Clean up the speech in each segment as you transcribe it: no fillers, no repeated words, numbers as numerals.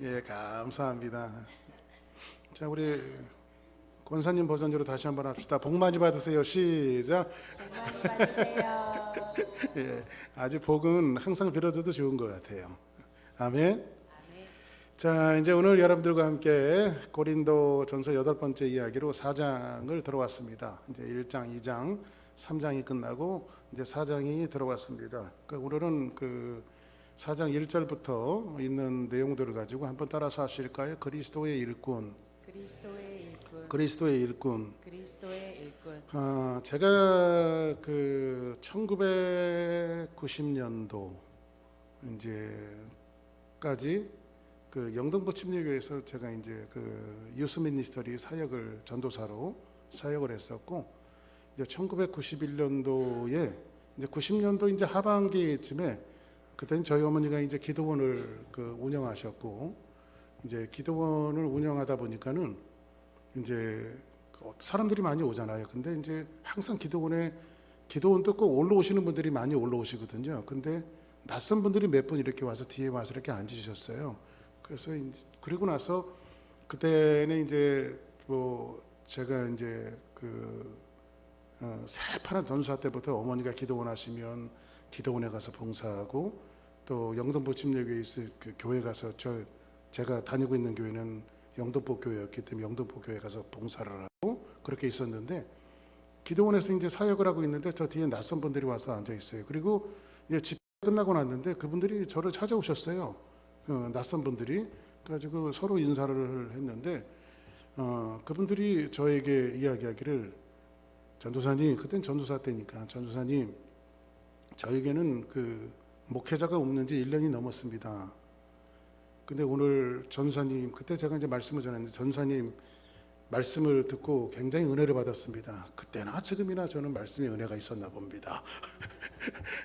예, 감사합니다. 자, 우리 권사님 버전대로 다시 한번 합시다. 복 많이 받으세요. 시작. 복 많이 받으세요. 예, 아직 복은 항상 빌어줘도 좋은 것 같아요. 아멘. 아멘. 자, 이제 오늘 여러분들과 함께 고린도 전서 8번째 이야기로 4장을 들어왔습니다. 이제 1장, 2장, 3장이 끝나고 이제 4장이 들어왔습니다. 오늘은 그 4장 1절부터 있는 내용들을 가지고 한번 따라서 하실까요? 그리스도의 일꾼. 그리스도의 일꾼. 그리스도의 일꾼. 그리스도의 일꾼. 제가 그 1990년도 이제까지 그 영등포 침례교회에서 제가 이제 그 유스 미니스터리 사역을 전도사로 사역을 했었고, 이제 1991년도에 이제 90년도 이제 하반기쯤에 그때는 저희 어머니가 이제 기도원을 그 운영하셨고, 이제 기도원을 운영하다 보니까는 이제 사람들이 많이 오잖아요. 근데 이제 항상 기도원도 꼭 올라오시는 분들이 많이 올라오시거든요. 근데 낯선 분들이 몇 분 이렇게 와서 뒤에 와서 이렇게 앉으셨어요. 그래서 그리고 나서 그때는 이제 뭐 제가 이제 그 새파란 전사 때부터 어머니가 기도원 하시면 기도원에 가서 봉사하고, 또 영등포 침례교회에 있을 그 교회 가서 제가 다니고 있는 교회는 영등포 교회였기 때문에 영등포 교회 가서 봉사를 하고 그렇게 있었는데, 기도원에서 이제 사역을 하고 있는데 저 뒤에 낯선 분들이 와서 앉아 있어요. 그리고 이제 집회 끝나고 났는데 그분들이 저를 찾아오셨어요. 낯선 분들이. 그래가지고 서로 인사를 했는데 그분들이 저에게 이야기하기를, 전도사님, 그땐 전도사 때니까, 전도사님, 저에게는 그 목회자가 없는 지 1년이 넘었습니다. 근데 오늘 전사님, 그때 제가 이제 말씀을 전했는데, 전사님 말씀을 듣고 굉장히 은혜를 받았습니다. 그때나 지금이나 저는 말씀에 은혜가 있었나 봅니다.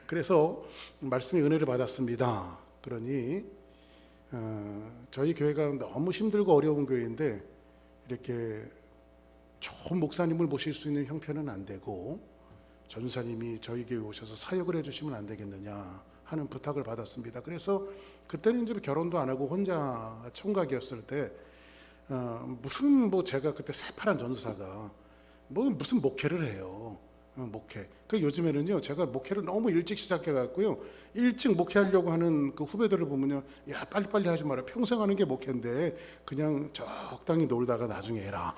그래서 말씀에 은혜를 받았습니다. 그러니 저희 교회가 너무 힘들고 어려운 교회인데 이렇게 좋은 목사님을 모실 수 있는 형편은 안 되고, 전사님이 저희 교회 오셔서 사역을 해주시면 안 되겠느냐 하는 부탁을 받았습니다. 그래서 그때는 이제 결혼도 안 하고 혼자 총각이었을 때 무슨 뭐 제가 그때 새파란 전도사가 뭐 무슨 목회를 해요. 목회. 그 요즘에는요, 제가 목회를 너무 일찍 시작해 갖고요, 일찍 목회하려고 하는 그 후배들을 보면요, 야, 빨리빨리 하지 마라. 평생 하는 게 목회인데 그냥 적당히 놀다가 나중에 해라.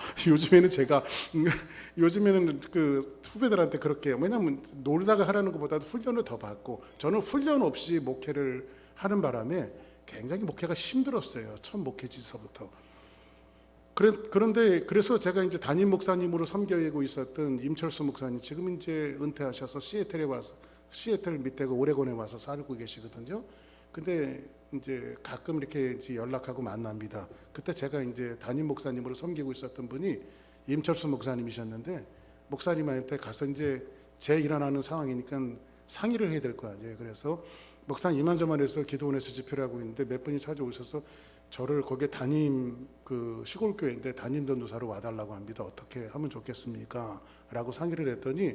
요즘에는 그 후배들한테 그렇게, 왜냐면 놀다가 하라는 것보다도 훈련을 더 받고, 저는 훈련 없이 목회를 하는 바람에 굉장히 목회가 힘들었어요. 첫 목회지서부터. 그런데 그래서 제가 이제 담임 목사님으로 섬기고 있었던 임철수 목사님, 지금 이제 은퇴하셔서 시애틀 밑에 그 오레곤에 와서 살고 계시거든요. 근데 이제 가끔 이렇게 이제 연락하고 만납니다. 그때 제가 이제 담임 목사님으로 섬기고 있었던 분이 임철수 목사님이셨는데, 목사님한테 가서 이제 제 일어나는 상황이니까 상의를 해야 될 거 아니에요. 그래서 목사님 이만저만 해서 기도원에서 집회를 하고 있는데 몇 분이 찾아오셔서 저를 거기에 담임 그 시골 교회인데 담임 전도사로 와달라고 합니다. 어떻게 하면 좋겠습니까? 라고 상의를 했더니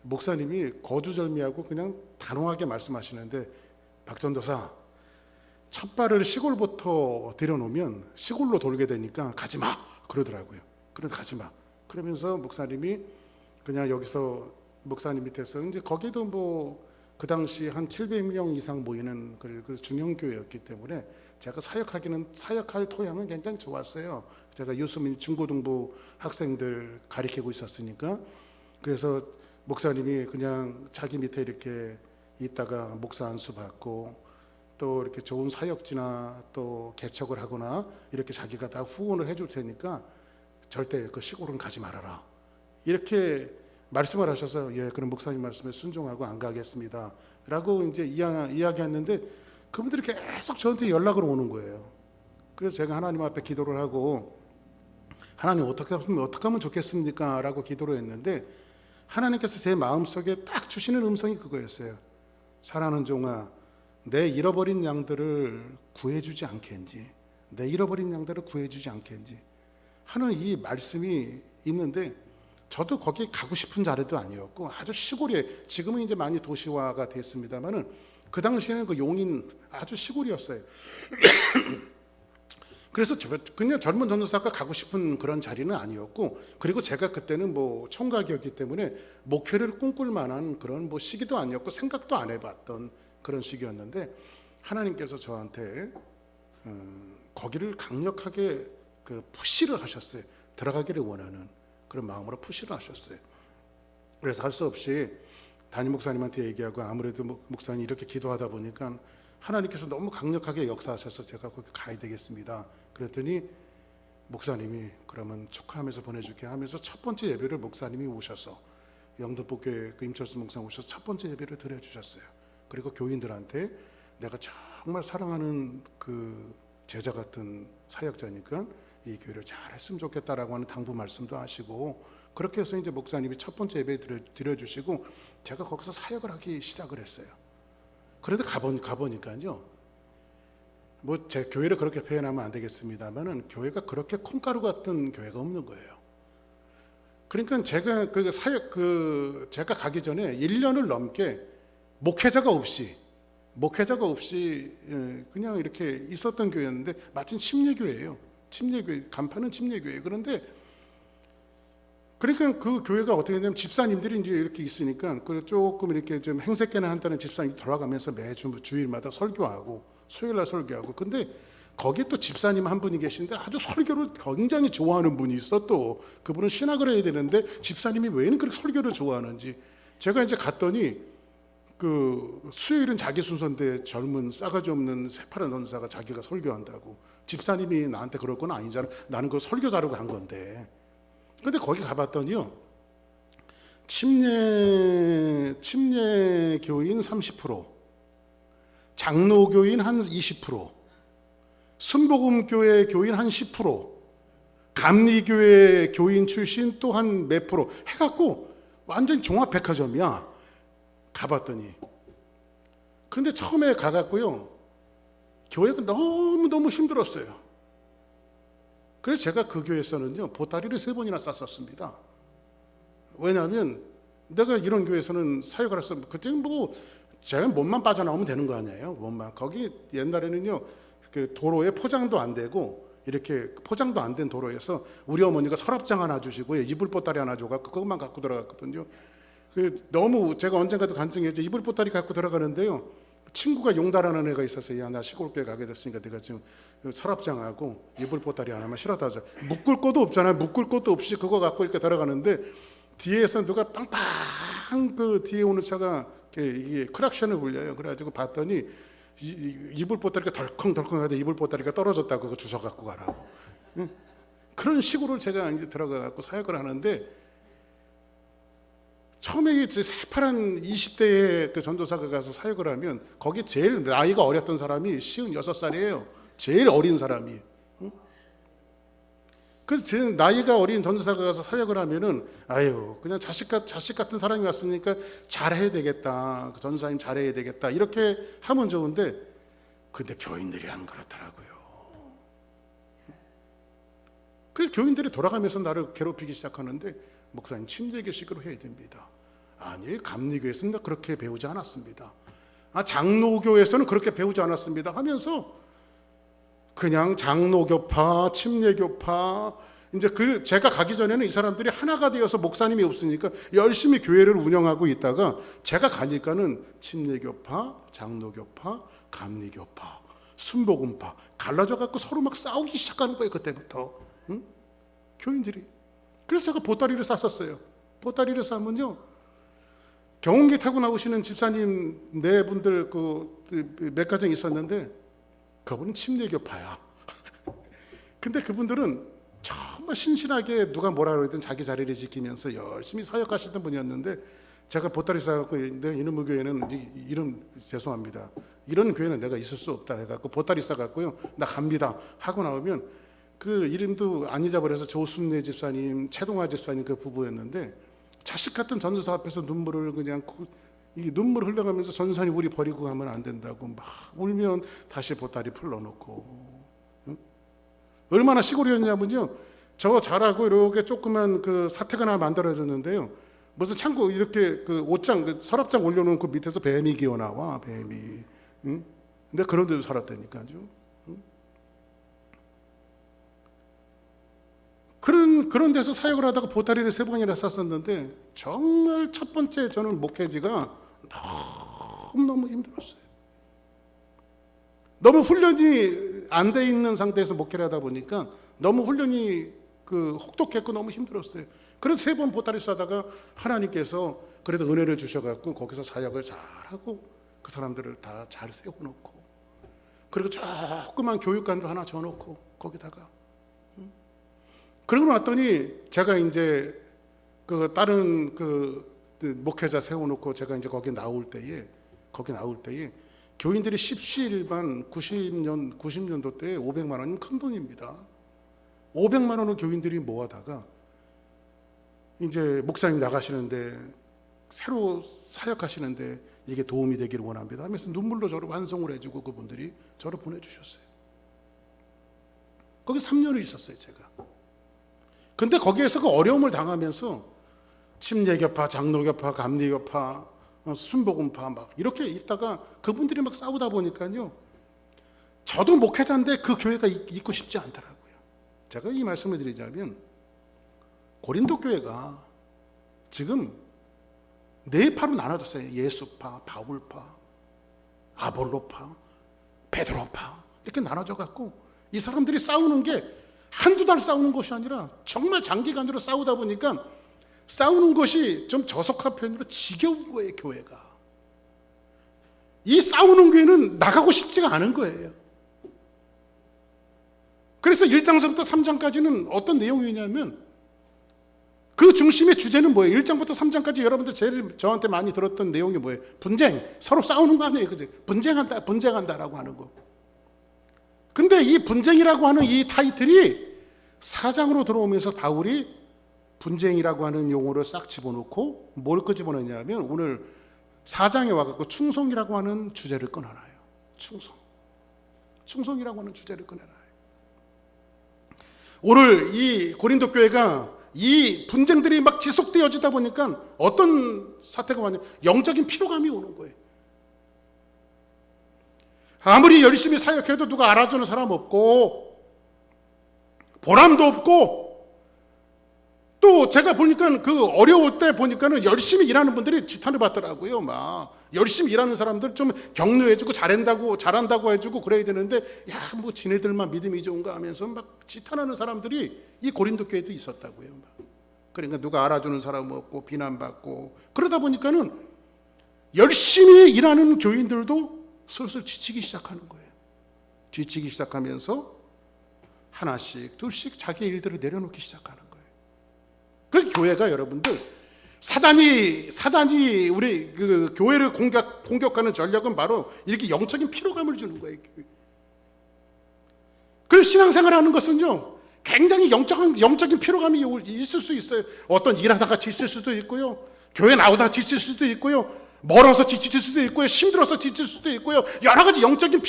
목사님이 거두절미하고 그냥 단호하게 말씀하시는데, 박 전도사, 첫 발을 시골부터 들여놓으면 시골로 돌게 되니까 가지 마 그러더라고요. 그래서 가지 마. 그러면서 목사님이 그냥 여기서 목사님 밑에서 이제 거기도 뭐 그 당시 한 700명 이상 모이는 그 중형교회였기 때문에 제가 사역할 토양은 굉장히 좋았어요. 제가 유수민 중고등부 학생들 가르치고 있었으니까. 그래서 목사님이 그냥 자기 밑에 이렇게 있다가 목사 안수 받고, 또 이렇게 좋은 사역지나 또 개척을 하거나 이렇게 자기가 다 후원을 해줄 테니까 절대 그 시골은 가지 말아라, 이렇게 말씀을 하셔서, 예, 그럼 목사님 말씀에 순종하고 안 가겠습니다 라고 이제 이야기했는데, 그분들이 계속 저한테 연락을 오는 거예요. 그래서 제가 하나님 앞에 기도를 하고, 하나님 어떻게 하면 좋겠습니까? 라고 기도를 했는데, 하나님께서 제 마음속에 딱 주시는 음성이 그거였어요. 사랑하는 종아, 내 잃어버린 양들을 구해주지 않겠는지, 내 잃어버린 양들을 구해주지 않겠는지 하는 이 말씀이 있는데, 저도 거기 가고 싶은 자리도 아니었고 아주 시골에, 지금은 이제 많이 도시화가 됐습니다만은 그 당시에는 그 용인 아주 시골이었어요. 그래서 그냥 젊은 전도사가 가고 싶은 그런 자리는 아니었고, 그리고 제가 그때는 뭐 총각이었기 때문에 목회를 꿈꿀 만한 그런 뭐 시기도 아니었고 생각도 안 해봤던 그런 시기였는데, 하나님께서 저한테 거기를 강력하게 그 푸시를 하셨어요. 들어가기를 원하는 그런 마음으로 푸시를 하셨어요. 그래서 할 수 없이 담임 목사님한테 얘기하고, 아무래도 목사님 이렇게 기도하다 보니까 하나님께서 너무 강력하게 역사하셔서 제가 거기 가야 되겠습니다. 그랬더니 목사님이 그러면 축하하면서 보내줄게 하면서 첫 번째 예배를 목사님이 오셔서, 영등포교회 그 임철수 목사 오셔서 첫 번째 예배를 드려주셨어요. 그리고 교인들한테 내가 정말 사랑하는 그 제자 같은 사역자니까 이 교회를 잘했으면 좋겠다라고 하는 당부 말씀도 하시고, 그렇게 해서 이제 목사님이 첫 번째 예배 드려주시고 제가 거기서 사역을 하기 시작을 했어요. 그런데 가보니까요, 뭐 제 교회를 그렇게 표현하면 안 되겠습니다만은 교회가 그렇게 콩가루 같은 교회가 없는 거예요. 그러니까 제가 제가 가기 전에 1년을 넘게 목회자가 없이 그냥 이렇게 있었던 교회였는데, 마침 침례교회예요. 침례교회, 간판은 침례교회. 그런데 그러니까 그 교회가 어떻게 되냐면, 집사님들이 이제 이렇게 있으니까 조금 이렇게 좀 행색계나 한다는 집사님이 돌아가면서 매주 주일마다 설교하고 수요일날 설교하고, 근데 거기에 또 집사님 한 분이 계신데 아주 설교를 굉장히 좋아하는 분이 있어. 또 그분은 신학을 해야 되는데 집사님이 왜 그렇게 설교를 좋아하는지, 제가 이제 갔더니 그 수요일은 자기 순서인데 젊은 싸가지 없는 새파란 전사가 자기가 설교한다고. 집사님이 나한테 그럴 건 아니잖아. 나는 그 설교 자료가 한 건데. 근데 거기 가봤더니요, 침례 교인 30%, 장로교인 한 20%, 순복음교회 교인 한 10%, 감리교회 교인 출신 또 한 몇 프로 해갖고 완전 종합백화점이야. 가봤더니. 그런데 처음에 가갖고요, 교회가 너무 힘들었어요. 그래서 제가 그 교회에서는요, 보따리를 3번이나 쌌었습니다. 왜냐하면 내가 이런 교회에서는 사역을 했어. 그때는 뭐 제가 몸만 빠져나오면 되는 거 아니에요. 몸만. 거기 옛날에는요, 그 도로에 포장도 안 되고, 이렇게 포장도 안 된 도로에서 우리 어머니가 서랍장 하나 주시고 이불 보따리 하나 줘갖고 그것만 갖고 들어갔거든요. 너무 제가 언젠가도 간증했죠. 이불 보따리 갖고 들어가는데요, 친구가 용다라는 애가 있어서, 야, 나 시골교회 가게 됐으니까 내가 지금 서랍장하고 이불 보따리 하나만 실어다 줘. 묶을 것도 없잖아요. 묶을 것도 없이 그거 갖고 이렇게 들어가는데, 뒤에서 누가 빵빵 그 뒤에 오는 차가 이게 크락션을 울려요. 그래가지고 봤더니 이불 보따리가 덜컹덜컹 하는데 이불 보따리가 떨어졌다고 그거 주워 갖고 가라고. 그런 식으로 제가 이제 들어가 갖고 사역을 하는데, 처음에 새파란 20대의 그 전도사가 가서 사역을 하면 거기 제일 나이가 어렸던 사람이 56살이에요. 제일 어린 사람이. 그래서 제 나이가 어린 전도사가 가서 사역을 하면은, 아유, 그냥 자식 같은 사람이 왔으니까 잘해야 되겠다. 전도사님 잘해야 되겠다. 이렇게 하면 좋은데, 근데 교인들이 안 그렇더라고요. 그래서 교인들이 돌아가면서 나를 괴롭히기 시작하는데, 목사님 침례교식으로 해야 됩니다. 아니, 감리교에서는 그렇게 배우지 않았습니다. 장로교에서는 그렇게 배우지 않았습니다 하면서 그냥 장로교파, 침례교파, 이제 제가 가기 전에는 이 사람들이 하나가 되어서 목사님이 없으니까 열심히 교회를 운영하고 있다가, 제가 가니까는 침례교파, 장로교파, 감리교파, 순복음파 갈라져 갖고 서로 막 싸우기 시작하는 거예요. 그때부터. 응? 교인들이. 그래서 제가 보따리를 쌌었어요. 보따리를 싸면요, 경운기 타고 나오시는 집사님 네 분들 몇 가정 있었는데, 그분은 침례교파야. 근데 그분들은 정말 신실하게 누가 뭐라 그러든 자기 자리를 지키면서 열심히 사역하시던 분이었는데, 제가 보따리 싸갖고, 내 이놈의 교회는 이름 죄송합니다, 이런 교회는 내가 있을 수 없다 해갖고 보따리 싸갖고요, 나 갑니다 하고 나오면, 그 이름도 안 잊어버려서 조순례 집사님, 최동화 집사님 그 부부였는데, 자식 같은 전도사 앞에서 눈물을 그냥 눈물 흘려가면서, 전도사님 우리 버리고 가면 안 된다고 막 울면 다시 보따리 풀러놓고. 응? 얼마나 시골이었냐면요, 저 잘하고 이렇게 조그만 그 사택 하나 만들어줬는데요, 무슨 창고 이렇게 그 옷장 그 서랍장 올려놓은 그 밑에서 뱀이 기어 나와 뱀이. 응? 근데 그런 데도 살았다니까요. 응? 그런 데서 사역을 하다가 보따리를 3번이나 쌌었는데 정말 첫 번째 저는 목회지가 너무 힘들었어요. 너무 훈련이 안 돼 있는 상태에서 목회를 하다 보니까 너무 훈련이 그 혹독했고 너무 힘들었어요. 그래서 3번 보따리 싸다가 하나님께서 그래도 은혜를 주셔갖고 거기서 사역을 잘하고 그 사람들을 다 잘 세워놓고 그리고 조그만 교육관도 하나 줘놓고 거기다가 그러고 났더니 제가 이제 그 다른 그 목회자 세워놓고 제가 이제 거기 나올 때에 교인들이 십시일반 90년도 때 500만 원이면 큰 돈입니다. 500만 원을 교인들이 모아다가 이제 목사님 나가시는데 새로 사역하시는데 이게 도움이 되기를 원합니다 하면서 눈물로 저를 완송을 해주고 그분들이 저를 보내주셨어요. 거기 3년을 있었어요 제가. 근데 거기에서 그 어려움을 당하면서 침례교파, 장로교파, 감리교파, 순복음파 막 이렇게 있다가 그분들이 막 싸우다 보니까요 저도 목회자인데 그 교회가 있고 싶지 않더라고요. 제가 이 말씀을 드리자면 고린도 교회가 지금 4파로 나눠졌어요. 예수파, 바울파, 아볼로파, 베드로파 이렇게 나눠져 갖고 이 사람들이 싸우는 게 한두 달 싸우는 것이 아니라 정말 장기간으로 싸우다 보니까 싸우는 것이 좀 저속한 편으로 지겨운 거예요. 교회가 이 싸우는 교회는 나가고 싶지가 않은 거예요. 그래서 1장서부터 3장까지는 어떤 내용이냐면 그 중심의 주제는 뭐예요? 1장부터 3장까지 여러분들 제일 저한테 많이 들었던 내용이 뭐예요? 분쟁, 서로 싸우는 거 아니에요? 그죠? 분쟁한다라고 하는 거. 근데 이 분쟁이라고 하는 이 타이틀이 4장으로 들어오면서 바울이 분쟁이라고 하는 용어를 싹 집어넣고 뭘 끄집어넣냐면 오늘 4장에 와갖고 충성이라고 하는 주제를 꺼내놔요. 충성이라고 하는 주제를 꺼내놔요. 오늘 이 고린도 교회가 이 분쟁들이 막 지속되어지다 보니까 어떤 사태가 왔냐면 영적인 피로감이 오는 거예요. 아무리 열심히 사역해도 누가 알아주는 사람 없고 보람도 없고 또 제가 보니까 그 어려울 때 보니까는 열심히 일하는 분들이 지탄을 받더라고요. 막 열심히 일하는 사람들 좀 격려해주고 잘한다고 해주고 그래야 되는데 야 뭐 지네들만 믿음이 좋은가 하면서 막 지탄하는 사람들이 이 고린도 교회도 있었다고요. 막. 그러니까 누가 알아주는 사람 없고 비난받고 그러다 보니까는 열심히 일하는 교인들도 슬슬 지치기 시작하는 거예요. 지치기 시작하면서 하나씩 둘씩 자기 일들을 내려놓기 시작하는 거예요. 그 교회가 여러분들 사단이 우리 그 교회를 공격하는 전략은 바로 이렇게 영적인 피로감을 주는 거예요. 그래서 신앙생활하는 것은요 굉장히 영적인 피로감이 있을 수 있어요. 어떤 일하다가 지칠 수도 있고요, 교회 나오다가 지칠 수도 있고요, 멀어서 지칠 수도 있고요, 힘들어서 지칠 수도 있고요, 여러 가지 영적인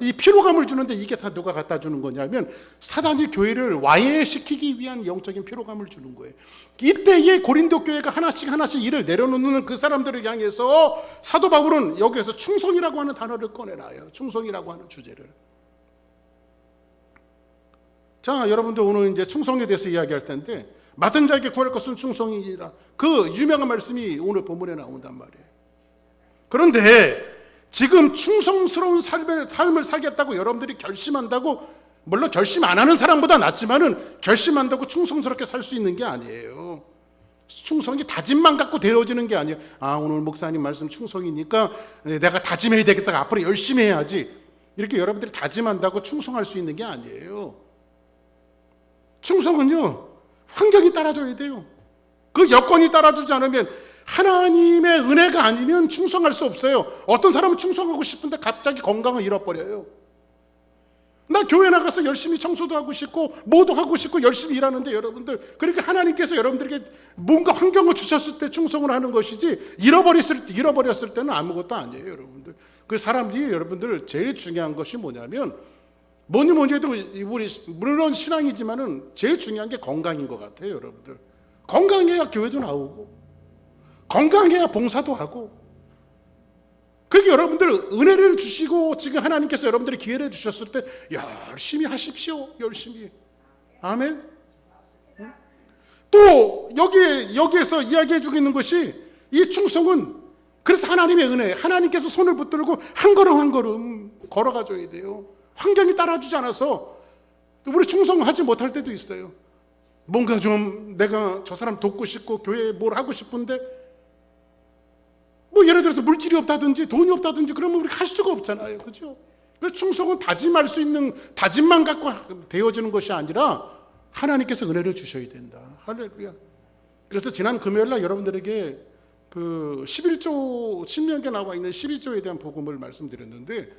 이 피로감을 주는데 이게 다 누가 갖다 주는 거냐면 사단이 교회를 와해시키기 위한 영적인 피로감을 주는 거예요. 이때에 고린도 교회가 하나씩 일을 내려놓는 그 사람들을 향해서 사도 바울은 여기에서 충성이라고 하는 단어를 꺼내놔요. 충성이라고 하는 주제를. 자, 여러분들 오늘 이제 충성에 대해서 이야기할 텐데 맡은 자에게 구할 것은 충성이라 그 유명한 말씀이 오늘 본문에 나온단 말이에요. 그런데 지금 충성스러운 삶을 살겠다고 여러분들이 결심한다고, 물론 결심 안 하는 사람보다 낫지만은 결심한다고 충성스럽게 살 수 있는 게 아니에요. 충성이 다짐만 갖고 되어지는 게 아니에요. 아, 오늘 목사님 말씀 충성이니까 내가 다짐해야 되겠다, 앞으로 열심히 해야지, 이렇게 여러분들이 다짐한다고 충성할 수 있는 게 아니에요. 충성은요 환경이 따라줘야 돼요. 그 여건이 따라주지 않으면, 하나님의 은혜가 아니면 충성할 수 없어요. 어떤 사람은 충성하고 싶은데 갑자기 건강을 잃어버려요. 나 교회 나가서 열심히 청소도 하고 싶고 뭐도 하고 싶고 열심히 일하는데 여러분들, 그러니까 하나님께서 여러분들에게 뭔가 환경을 주셨을 때 충성을 하는 것이지 잃어버렸을 때는 아무것도 아니에요. 여러분들, 그 사람들이 여러분들 제일 중요한 것이 뭐냐면, 뭐니 해도 우리 물론 신앙이지만은 제일 중요한 게 건강인 것 같아요. 여러분들 건강해야 교회도 나오고, 건강해야 봉사도 하고. 그러니까 여러분들 은혜를 주시고 지금 하나님께서 여러분들이 기회를 주셨을 때 열심히 하십시오. 열심히. 아멘. 또 여기에서 이야기해 주고 있는 것이 이 충성은 그래서 하나님의 은혜, 하나님께서 손을 붙들고 한 걸음 한 걸음 걸어가 줘야 돼요. 환경이 따라주지 않아서 우리 충성하지 못할 때도 있어요. 뭔가 좀 내가 저 사람 돕고 싶고 교회에 뭘 하고 싶은데 뭐 예를 들어서 물질이 없다든지 돈이 없다든지 그러면 우리가 할 수가 없잖아요. 그렇죠? 그래서 충성은 다짐할 수 있는 다짐만 갖고 되어지는 것이 아니라 하나님께서 은혜를 주셔야 된다. 할렐루야. 그래서 지난 금요일 날 여러분들에게 그 11조 신명기에 나와 있는 12조에 대한 복음을 말씀드렸는데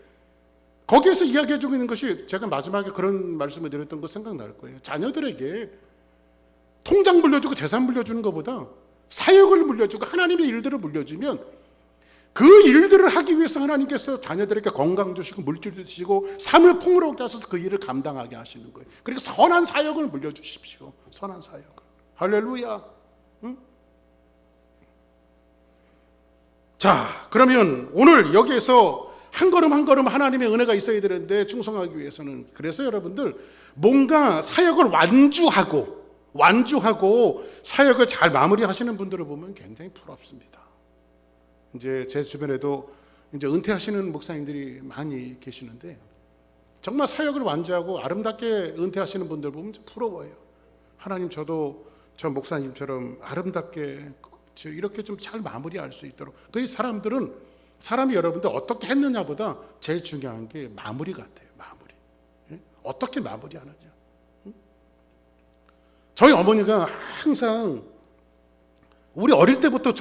거기에서 이야기해 주고 있는 것이 제가 마지막에 그런 말씀을 드렸던 거 생각날 거예요. 자녀들에게 통장 물려주고 재산 물려주는 것보다 사역을 물려주고 하나님의 일들을 물려주면 그 일들을 하기 위해서 하나님께서 자녀들에게 건강 주시고 물질 주시고 삶을 풍요롭게 하셔서 그 일을 감당하게 하시는 거예요. 그러니까 선한 사역을 물려주십시오. 선한 사역을. 할렐루야. 응? 자, 그러면 오늘 여기에서 한 걸음 한 걸음 하나님의 은혜가 있어야 되는데 충성하기 위해서는 그래서 여러분들 뭔가 사역을 완주하고 사역을 잘 마무리하시는 분들을 보면 굉장히 부럽습니다. 이제 제 주변에도 이제 은퇴하시는 목사님들이 많이 계시는데 정말 사역을 완주하고 아름답게 은퇴하시는 분들 보면 좀 부러워요. 하나님 저도 저 목사님처럼 아름답게 이렇게 좀 잘 마무리할 수 있도록. 그 사람이 여러분들 어떻게 했느냐보다 제일 중요한 게 마무리 같아요. 마무리. 어떻게 마무리하느냐. 저희 어머니가 항상 우리 어릴 때부터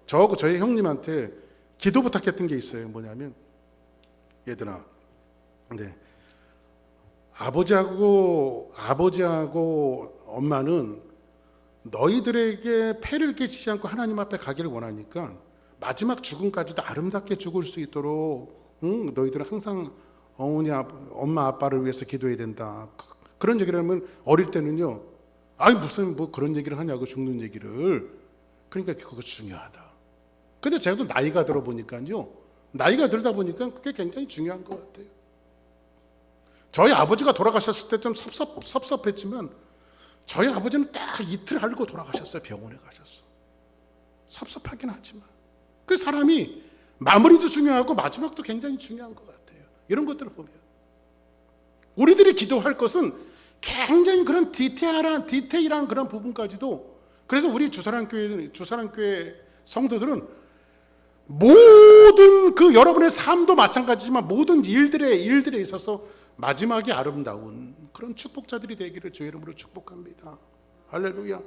저하고 저희 형님한테 기도 부탁했던 게 있어요. 뭐냐면 얘들아, 네, 아버지하고 엄마는 너희들에게 폐를 끼치지 않고 하나님 앞에 가기를 원하니까 마지막 죽음까지도 아름답게 죽을 수 있도록 너희들은 항상 엄마 아빠를 위해서 기도해야 된다. 그런 얘기를 하면 어릴 때는요, 아니 무슨 뭐 그런 얘기를 하냐고 죽는 얘기를. 그러니까 그거 중요하다. 근데 제가 나이가 들다 보니까 그게 굉장히 중요한 것 같아요. 저희 아버지가 돌아가셨을 때 좀 섭섭했지만 저희 아버지는 딱 이틀 알고 돌아가셨어요. 병원에 가셨어. 섭섭하긴 하지만 그 사람이 마무리도 중요하고 마지막도 굉장히 중요한 것 같아요. 이런 것들을 보면 우리들이 기도할 것은 굉장히 그런 디테일한 그런 부분까지도. 그래서 우리 주사랑교회 성도들은 모든 그 여러분의 삶도 마찬가지지만 모든 일들에 있어서 마지막이 아름다운 그런 축복자들이 되기를 주의 이름으로 축복합니다. 할렐루야.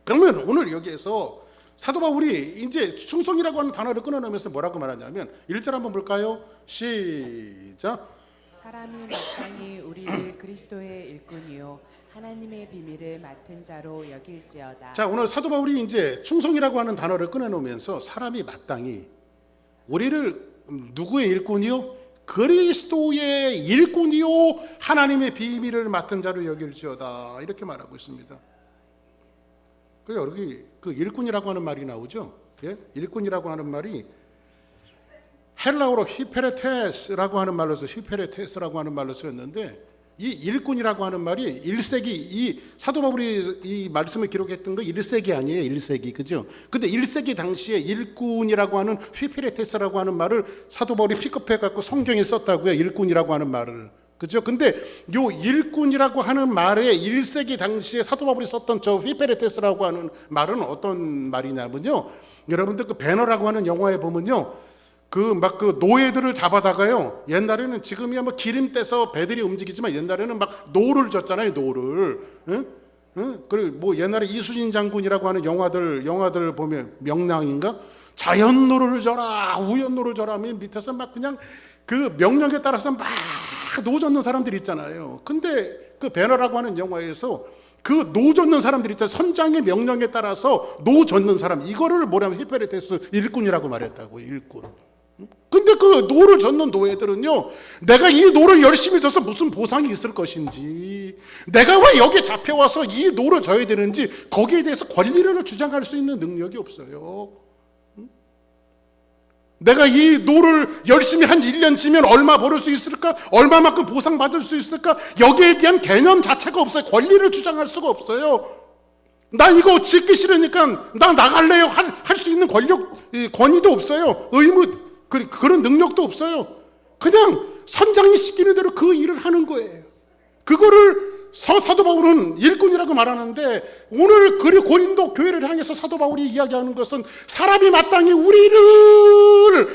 그러면 오늘 여기에서 사도 바울이 이제 충성이라고 하는 단어를 끊어내면서 뭐라고 말하냐면 1절 한번 볼까요? 시작. 사람이 마땅히 우리를 그리스도의 일꾼이요 하나님의 비밀을 맡은 자로 여길지어다. 자, 오늘 사도 바울이 이제 충성이라고 하는 단어를 꺼내놓으면서 사람이 마땅히 우리를 누구의 일꾼이요? 그리스도의 일꾼이요 하나님의 비밀을 맡은 자로 여길지어다 이렇게 말하고 있습니다. 그 여기 그 일꾼이라고 하는 말이 나오죠. 예? 일꾼이라고 하는 말이 헬라어로 히페레테스라고 하는 말로 쓰였는데 이 일꾼이라고 하는 말이 1세기 이 사도 바울이 이 말씀을 기록했던 거 1세기 아니에요. 1세기. 그죠? 근데 1세기 당시에 일꾼이라고 하는 휘페레테스라고 하는 말을 사도 바울이 픽업해 갖고 성경에 썼다고요. 일꾼이라고 하는 말을. 그죠? 근데 요 일꾼이라고 하는 말에 1세기 당시에 사도 바울이 썼던 저 휘페레테스라고 하는 말은 어떤 말이냐면요. 여러분들 그 배너라고 하는 영화에 보면요. 그 노예들을 잡아다가요. 옛날에는 지금이야 뭐 기름 떼서 배들이 움직이지만 옛날에는 막 노를 줬잖아요. 노를. 응? 그리고 뭐 옛날에 이수진 장군이라고 하는 영화들 보면 명랑인가? 자연노를 져라, 우연노를 져라 하면 밑에서 막 그냥 그 명령에 따라서 막 노 젓는 사람들이 있잖아요. 근데 그 배너라고 하는 영화에서 그 노 젓는 사람들이 있잖아요. 선장의 명령에 따라서 노 젓는 사람. 이거를 뭐냐면 히페레테스 일꾼이라고 말했다고. 일꾼. 근데 그 노를 젓는 노예들은요, 내가 이 노를 열심히 져서 무슨 보상이 있을 것인지, 내가 왜 여기에 잡혀와서 이 노를 져야 되는지 거기에 대해서 권리를 주장할 수 있는 능력이 없어요. 내가 이 노를 열심히 한 1년 지면 얼마 벌을 수 있을까? 얼마만큼 보상받을 수 있을까? 여기에 대한 개념 자체가 없어요. 권리를 주장할 수가 없어요. 나 이거 짓기 싫으니까 나 나갈래요 할 수 있는 권위도 없어요. 그런 능력도 없어요. 그냥 선장이 시키는 대로 그 일을 하는 거예요. 그거를 사도 바울은 일꾼이라고 말하는데, 오늘 고린도 교회를 향해서 사도 바울이 이야기하는 것은 사람이 마땅히 우리를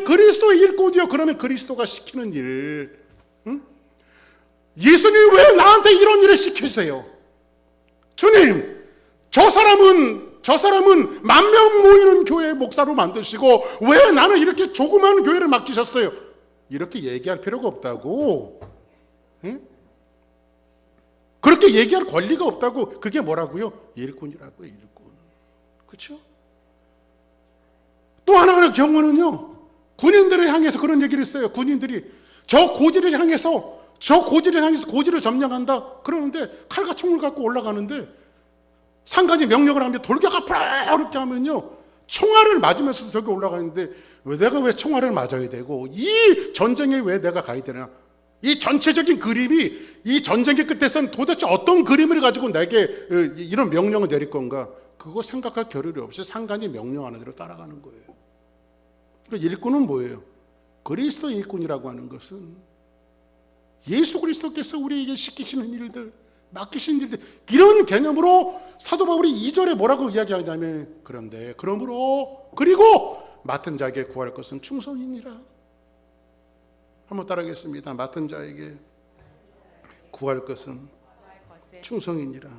그리스도의 일꾼이요, 그러면 그리스도가 시키는 일. 예수님 왜 나한테 이런 일을 시키세요? 주님, 저 사람은 10,000명 모이는 교회 목사로 만드시고 왜 나는 이렇게 조그마한 교회를 맡기셨어요? 이렇게 얘기할 필요가 없다고. 그렇게 얘기할 권리가 없다고. 그게 뭐라고요? 일꾼이라고요, 일꾼. 그렇죠? 또 하나의 경우는요, 군인들을 향해서 그런 얘기를 했어요. 군인들이 저 고지를 향해서 고지를 점령한다 그러는데 칼과 총을 갖고 올라가는데, 상관이 명령을 하면 돌격 앞으로 이렇게 하면요, 총알을 맞으면서 저기 올라가는데 내가 왜 총알을 맞아야 되고 이 전쟁에 왜 내가 가야 되나? 이 전체적인 그림이, 이 전쟁의 끝에서는 도대체 어떤 그림을 가지고 내게 이런 명령을 내릴 건가? 그거 생각할 겨를이 없이 상관이 명령하는 대로 따라가는 거예요. 그러니까 일꾼은 뭐예요? 그리스도의 일꾼이라고 하는 것은 예수 그리스도께서 우리에게 시키시는 일들, 맡기신 일들, 이런 개념으로 사도 바울이 2절에 뭐라고 이야기하냐면, 그리고 맡은 자에게 구할 것은 충성이니라. 한번 따라하겠습니다. 맡은 자에게 구할 것은 충성이니라.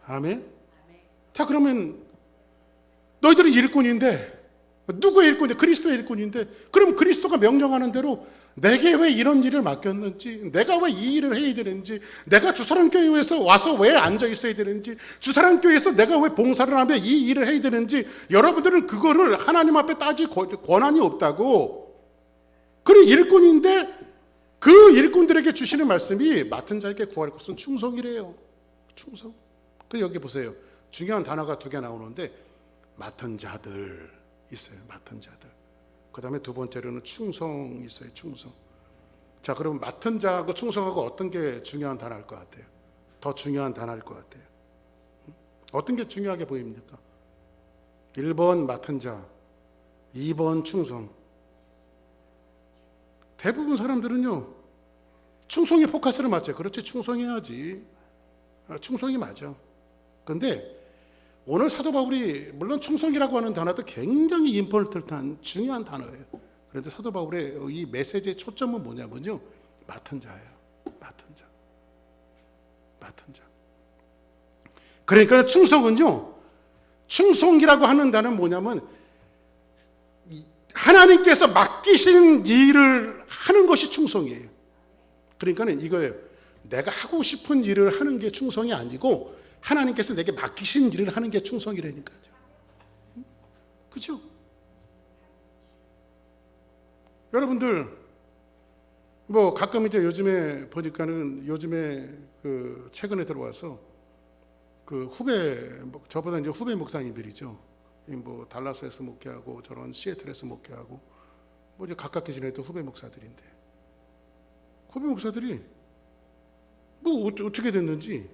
아멘. 자, 그러면 너희들은 일꾼인데, 누구의 일꾼인데? 그리스도의 일꾼인데, 그럼 그리스도가 명령하는 대로 내게 왜 이런 일을 맡겼는지, 내가 왜 이 일을 해야 되는지, 내가 주사랑교회에서 와서 왜 앉아 있어야 되는지, 주사랑교회에서 내가 왜 봉사를 하며 이 일을 해야 되는지, 여러분들은 그거를 하나님 앞에 따질 권한이 없다고. 그리고 일꾼인데 그 일꾼들에게 주시는 말씀이 맡은 자에게 구할 것은 충성이래요. 충성. 그 여기 보세요. 중요한 단어가 2개 나오는데, 맡은 자들 있어요. 맡은 자들. 그 다음에 두 번째로는 충성 있어요. 충성. 자, 그럼 맡은 자하고 충성하고 어떤 게 중요한 단어일 것 같아요? 더 중요한 단어일 것 같아요. 어떤 게 중요하게 보입니까? 1번 맡은 자, 2번 충성. 대부분 사람들은요, 충성에 포커스를 맞춰요. 그렇지, 충성해야지. 충성이 맞아. 근데 오늘 사도 바울이, 물론 충성이라고 하는 단어도 굉장히 임포턴트한 중요한 단어예요. 그런데 사도 바울의 이 메시지의 초점은 뭐냐면요, 맡은 자예요. 맡은 자. 맡은 자. 그러니까 충성은요, 충성이라고 하는 단어는 뭐냐면 하나님께서 맡기신 일을 하는 것이 충성이에요. 그러니까 이거예요. 내가 하고 싶은 일을 하는 게 충성이 아니고 하나님께서 내게 맡기신 일을 하는 게 충성이라니까요. 그렇죠? 여러분들 뭐 가끔 이제 요즘에 보니까는, 그 최근에 들어와서 그 저보다 이제 후배 목사님들이죠. 뭐 달라스에서 목회하고 저런 시애틀에서 목회하고 뭐 이제 가깝게 지냈던 후배 목사들인데, 후배 목사들이 뭐 어떻게 됐는지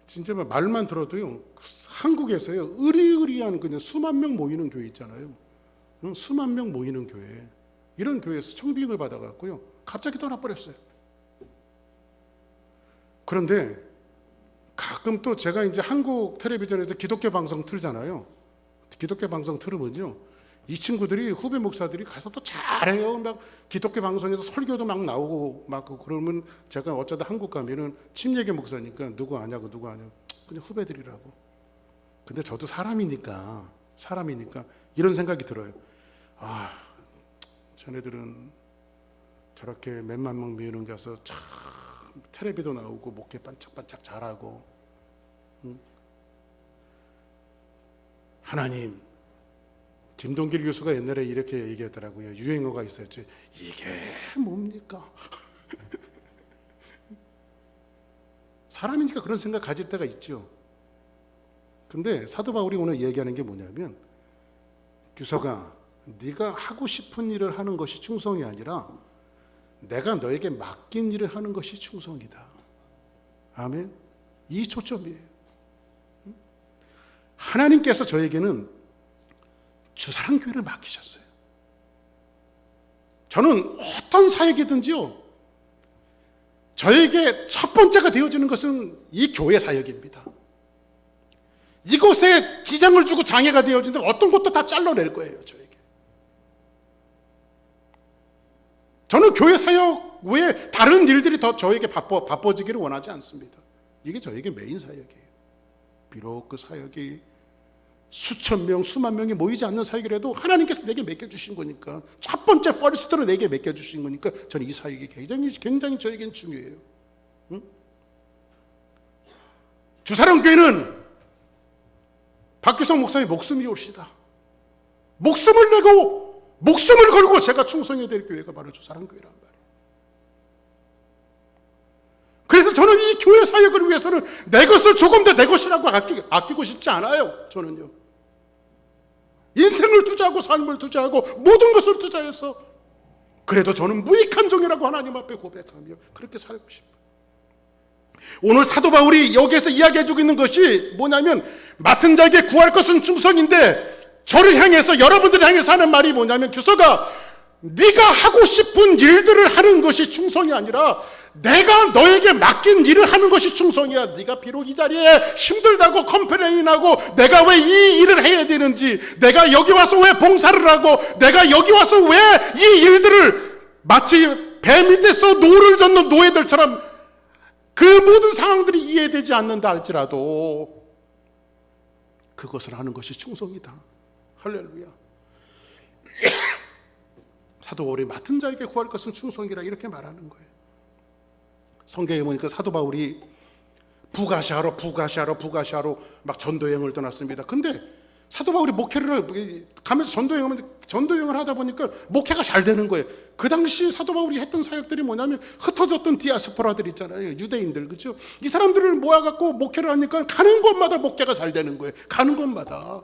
진짜 말만 들어도요, 한국에서요 의리의리한 그냥 수만 명 모이는 교회 있잖아요. 수만 명 모이는 교회, 이런 교회에서 청빙을 받아갖고요 갑자기 떠나버렸어요. 그런데 가끔 또 제가 이제 한국 텔레비전에서 기독교 방송 틀잖아요. 기독교 방송 틀으면요, 이 친구들이, 후배 목사들이 가서 또 잘해요. 막 기독교 방송에서 설교도 막 나오고 막 그러면 제가 어쩌다 한국 가면은 침례교 목사니까 누구 아냐고 그냥 후배들이라고. 근데 저도 사람이니까 이런 생각이 들어요. 아, 자네들은 저렇게 몇만 명 모이는 가서 참 텔레비도 나오고 목회 반짝반짝 잘하고, 하나님 김동길 교수가 옛날에 이렇게 얘기하더라고요. 유행어가 있었죠. 이게 뭡니까? 사람이니까 그런 생각 가질 때가 있죠. 근데 사도 바울이 오늘 얘기하는 게 뭐냐면, 규서가 네가 하고 싶은 일을 하는 것이 충성이 아니라 내가 너에게 맡긴 일을 하는 것이 충성이다. 아멘. 이 초점이에요. 하나님께서 저에게는 주사랑교회를 맡기셨어요. 저는 어떤 사역이든지요, 저에게 첫 번째가 되어지는 것은 이 교회 사역입니다. 이곳에 지장을 주고 장애가 되어진다면 어떤 것도 다 잘라낼 거예요, 저에게. 저는 교회 사역 외에 다른 일들이 더 저에게 바빠지기를 원하지 않습니다. 이게 저에게 메인 사역이에요. 비록 그 사역이 수천 명, 수만 명이 모이지 않는 사역이라도 하나님께서 내게 맡겨주신 거니까, 첫 번째 퍼스트로 내게 맡겨주신 거니까 저는 이 사역이 굉장히 저에겐 중요해요. 응? 주사랑교회는 박규성 목사의 목숨이 옳시다. 목숨을 내고 목숨을 걸고 제가 충성해야 될 교회가 바로 주사랑교회란 말이에요. 그래서 저는 이 교회 사역을 위해서는 내 것을 조금 더 내 것이라고 아끼고 싶지 않아요. 저는요, 인생을 투자하고 삶을 투자하고 모든 것을 투자해서 그래도 저는 무익한 종이라고 하나님 앞에 고백하며 그렇게 살고 싶어요. 오늘 사도 바울이 여기에서 이야기해주고 있는 것이 뭐냐면, 맡은 자에게 구할 것은 충성인데, 저를 향해서, 여러분들을 향해서 하는 말이 뭐냐면, 규서가 네가 하고 싶은 일들을 하는 것이 충성이 아니라 내가 너에게 맡긴 일을 하는 것이 충성이야. 네가 비록 이 자리에 힘들다고 컴플레인하고 내가 왜 이 일을 해야 되는지, 내가 여기 와서 왜 봉사를 하고, 내가 여기 와서 왜 이 일들을 마치 배 밑에서 노를 젓는 노예들처럼 그 모든 상황들이 이해되지 않는다 할지라도 그것을 하는 것이 충성이다. 할렐루야. 사도 바울이 맡은 자에게 구할 것은 충성이라 이렇게 말하는 거예요. 성경에 보니까 사도 바울이 북아시아로 막 전도여행을 떠났습니다. 근데 사도 바울이 목회를 가면서 전도여행을 하다 보니까 목회가 잘 되는 거예요. 그 당시 사도 바울이 했던 사역들이 뭐냐면, 흩어졌던 디아스포라들 있잖아요, 유대인들, 그렇죠? 이 사람들을 모아갖고 목회를 하니까 가는 곳마다 목회가 잘 되는 거예요. 가는 곳마다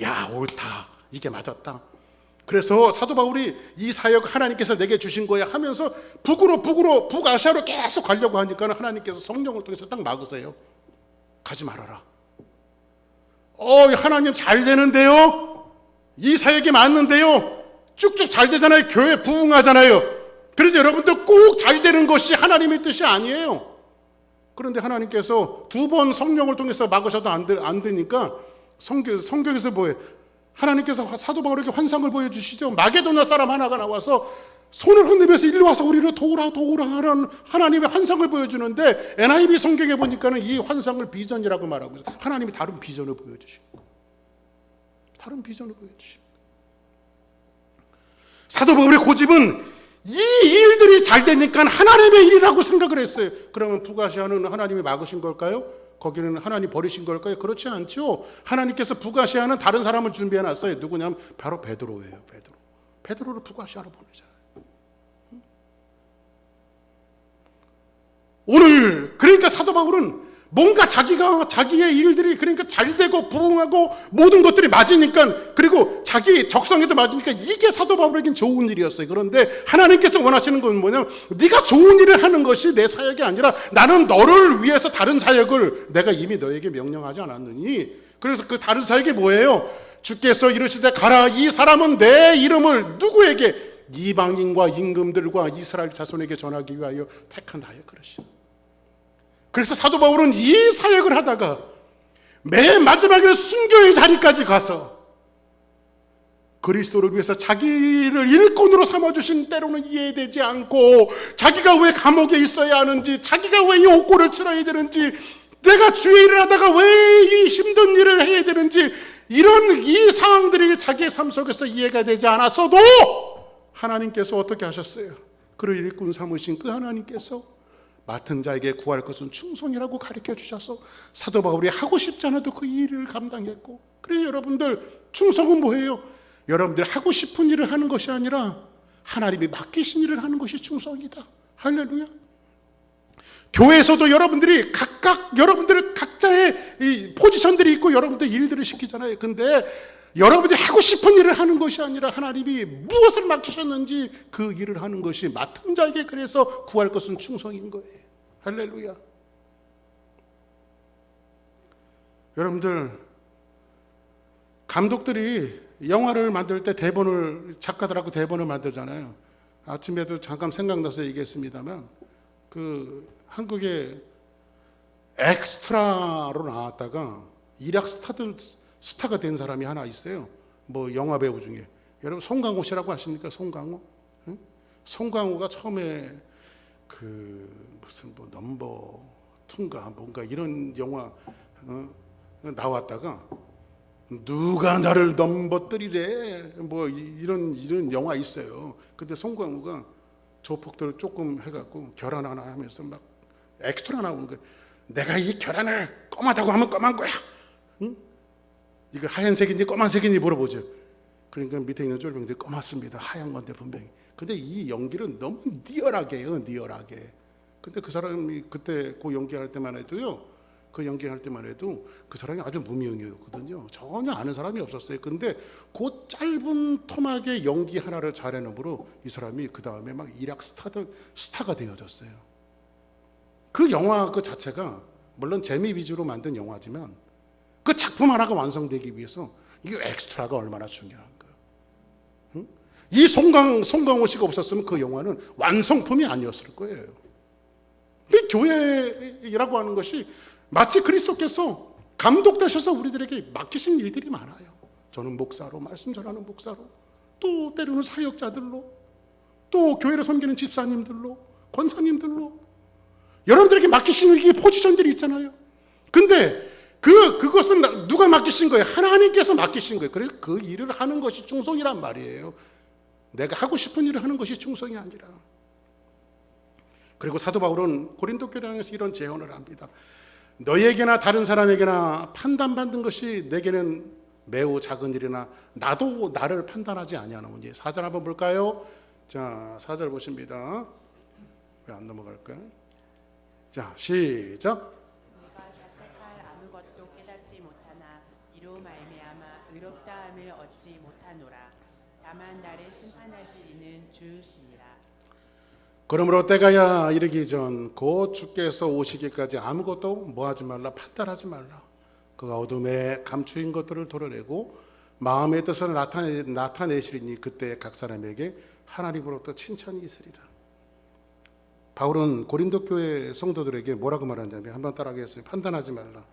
야, 옳다, 이게 맞았다. 그래서 사도 바울이 이 사역 하나님께서 내게 주신 거야 하면서 북아시아로 계속 가려고 하니까 하나님께서 성령을 통해서 딱 막으세요. 가지 말아라. 하나님 잘 되는데요, 이 사역이 맞는데요, 쭉쭉 잘 되잖아요, 교회 부흥하잖아요. 그래서 여러분들 꼭 잘 되는 것이 하나님의 뜻이 아니에요. 그런데 하나님께서 두 번 성령을 통해서 막으셔도 안 되니까 성경에서 뭐예요? 하나님께서 사도 바울에게 환상을 보여주시죠. 마게도냐 사람 하나가 나와서 손을 흔들면서 일로 와서 우리를 도우라 하는 하나님의 환상을 보여주는데, NIV 성경에 보니까는 이 환상을 비전이라고 말하고 있어요. 하나님이 다른 비전을 보여주신 거예요. 다른 비전을 보여주신 거예요. 사도 바울의 고집은 이 일들이 잘 되니까 하나님의 일이라고 생각을 했어요. 그러면 북아시아는 하나님이 막으신 걸까요? 거기는 하나님 버리신 걸까요? 그렇지 않죠. 하나님께서 북아시아는 다른 사람을 준비해 놨어요. 누구냐면 바로 베드로예요. 베드로를 북아시아로 보내잖아요. 오늘 그러니까 사도 바울은 뭔가 자기의 일들이 그러니까 잘 되고 부흥하고 모든 것들이 맞으니까, 그리고 자기 적성에도 맞으니까 이게 사도 바울에겐 좋은 일이었어요. 그런데 하나님께서 원하시는 건 뭐냐면, 네가 좋은 일을 하는 것이 내 사역이 아니라 나는 너를 위해서 다른 사역을 내가 이미 너에게 명령하지 않았느니. 그래서 그 다른 사역이 뭐예요? 주께서 이르시되 가라, 이 사람은 내 이름을 누구에게? 이방인과 임금들과 이스라엘 자손에게 전하기 위하여 택한 나의 그릇이다. 그래서 사도 바울은 이 사역을 하다가 맨 마지막에 순교의 자리까지 가서 그리스도를 위해서 자기를 일꾼으로 삼아주신, 때로는 이해되지 않고 자기가 왜 감옥에 있어야 하는지, 자기가 왜 이 옥고를 치러야 되는지, 내가 주의 일을 하다가 왜 이 힘든 일을 해야 되는지, 이런 이 상황들이 자기의 삶 속에서 이해가 되지 않았어도 하나님께서 어떻게 하셨어요? 그를 일꾼 삼으신 그 하나님께서 맡은 자에게 구할 것은 충성이라고 가르쳐 주셔서 사도 바울이 하고 싶지 않아도 그 일을 감당했고. 그래서 여러분들, 충성은 뭐예요? 여러분들이 하고 싶은 일을 하는 것이 아니라 하나님이 맡기신 일을 하는 것이 충성이다. 할렐루야. 교회에서도 여러분들이 각각 여러분들 각자의 이 포지션들이 있고 여러분들 일들을 시키잖아요. 근데 여러분들이 하고 싶은 일을 하는 것이 아니라 하나님이 무엇을 맡기셨는지 그 일을 하는 것이 맡은 자에게 그래서 구할 것은 충성인 거예요. 할렐루야. 여러분들 감독들이 영화를 만들 때 작가들하고 대본을 만들잖아요. 아침에도 잠깐 생각나서 얘기했습니다만 그 한국에 엑스트라로 나왔다가 일약 스타가 된 사람이 하나 있어요. 뭐 영화 배우 중에 여러분 송강호 씨라고 아십니까? 송강호? 응? 송강호가 처음에 그 무슨 뭐 넘버 투인가 뭔가 이런 영화 나왔다가 누가 나를 넘버뜨리래 뭐 이런 영화 있어요. 근데 송강호가 조폭들을 조금 해갖고 결혼 하나 하면서 막 엑스트라 나오는 거예요. 내가 이 결혼을 검하다고 하면 검한 거야. 응? 이거 하얀색인지 검은색인지 물어보죠. 그러니까 밑에 있는 쫄병들이 검았습니다. 하얀 건데 분명히. 근데 이 연기는 너무 리얼하게 해요. 리얼하게. 근데 그 사람이 그때 그 연기할 때만 해도요. 그 연기할 때만 해도 그 사람이 아주 무명이었거든요. 전혀 아는 사람이 없었어요. 근데 그 짧은 토막의 연기 하나를 잘해놓으므로 이 사람이 그 다음에 막 일약 스타가 되어졌어요. 그 영화 그 자체가 물론 재미 위주로 만든 영화지만 그 작품 하나가 완성되기 위해서 이 엑스트라가 얼마나 중요한가. 응? 이 송강호 씨가 없었으면 그 영화는 완성품이 아니었을 거예요. 이 교회라고 하는 것이 마치 그리스도께서 감독되셔서 우리들에게 맡기신 일들이 많아요. 저는 목사로, 말씀 전하는 목사로, 또 때로는 사역자들로, 또 교회를 섬기는 집사님들로, 권사님들로 여러분들에게 맡기신 이 포지션들이 있잖아요. 근데 그것은 누가 맡기신 거예요? 하나님께서 맡기신 거예요. 그래서 그 일을 하는 것이 충성이란 말이에요. 내가 하고 싶은 일을 하는 것이 충성이 아니라. 그리고 사도 바울은 고린도 교회를 향해서 이런 제언을 합니다. 너에게나 다른 사람에게나 판단받는 것이 내게는 매우 작은 일이나 나도 나를 판단하지 아니하노니. 4절 한번 볼까요? 자, 4절 보십니다. 왜 안 넘어갈까요? 자, 시작. 내가 자책할 아무것도 깨닫지 못하나 이로 말미암아 의롭다함을 얻지 못하노라. 다만 나를 심판하실 이는 주시니라. 그러므로 때가 이르기 전 곧 주께서 오시기까지 아무것도 뭐하지 말라, 판단하지 말라. 그가 어둠에 감추인 것들을 드러내고 마음의 뜻을 나타내시리니 그때 각 사람에게 하나님으로부터 칭찬이 있으리라. 바울은 고린도 교회 성도들에게 뭐라고 말하냐면 한번 따라하겠습니다. 판단하지 말라.